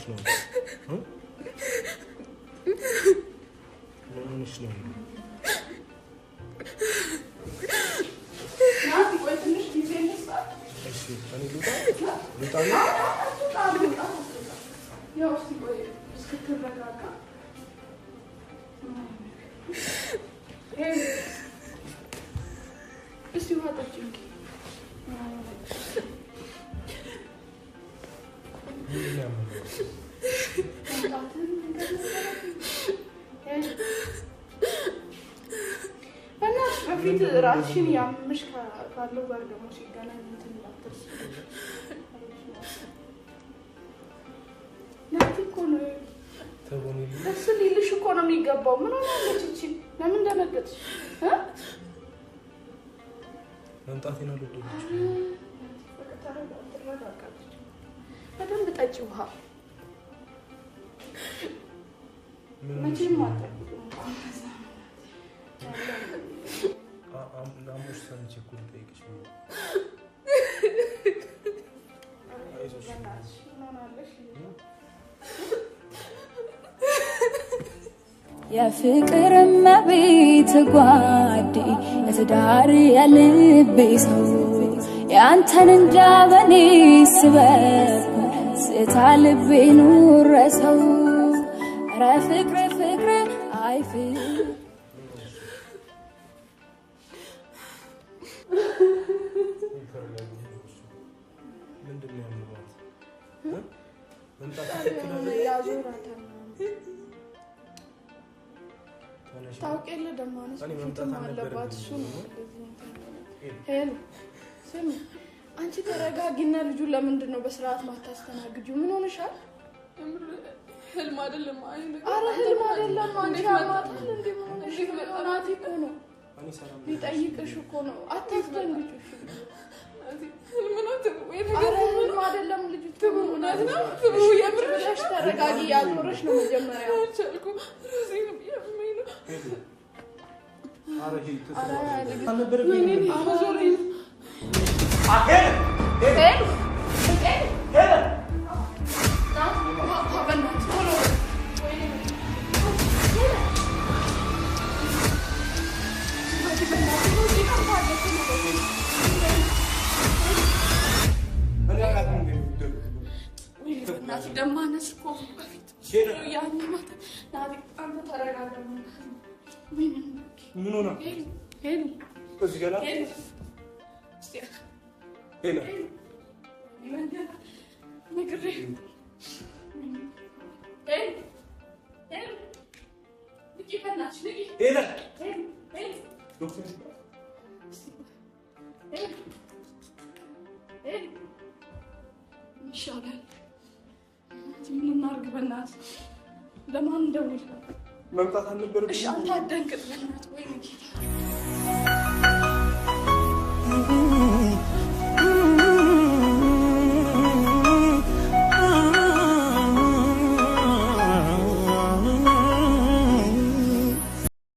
ነው? ምንሽ ነው? ናቲ ቆይ ትንሽ ጊዜ እንስጣ። እሺ እኔ ልውጣ ያው እስኪ ቆይ እስክትረጋጋ እስቲ ውሃ ጠጪኝ። በእናትሽ በፊት ራስሽን ያምሽ ካለው ጋር ደግሞ ሲገናኝ እንትን እንዳትርስ። ናቲ እኮ ነው ደስ ሊልሽ እኮ ነው የሚገባው። ምን ሆናለች እቺ? ለምን ደነገጥሽ? መምጣቴን አልወደደች። በደንብ ጠጪ ውሃ። መቼም አትጠጪም እኮ አሞሽ ሰምቼ እኮ ልጠይቅሽ ነው። አይዞሽ የፍቅር እመቤት ጓዴ የትዳር የልቤ ሰው ያንተን እንጃ በኔ ስበብ ስታ ልቤ ኑረሰው ኧረ ፍቅር ፍቅር አይ ታውቂያለ ደግሞ አንቺ አለባት እሱ ነው። ሄሎ ስሚ አንቺ ተረጋጊና ልጁን ለምንድን ነው በስርዓት ማታስተናግጂው? ምን ሆነሻል? ህልም አይደለም ኧረ ህልም አይደለም። አንቺ አማታል እንዴ? ምን ሆነሽ? ናቲ እኮ ነው ሊጠይቅሽ እኮ ነው። አታስደንግጪው እሺ? ህልም አይደለም ልጅቱ እውነት ነው። የምር ብለሽ ተረጋጊ። ያዞረሽ ነው መጀመሪያ ደማነስ እኮ ያኔ ማታ ናቲ አንተ ተረጋጋ። ምን ሆነ? ሄሎ እዚህ ጋር ሄሎ ነግሬ ሄሎ ልጅ በእናትሽ ልጅ ሄሎ ሄሎ ዶክተር ሄሎ ይሻላል። ምን እናድርግ? በእናትህ ለማን እንደውል? መምጣት አልነበረብኝም። እሺ አንተ አትደንግጥ በእናትህ። ወይኔ ጌታ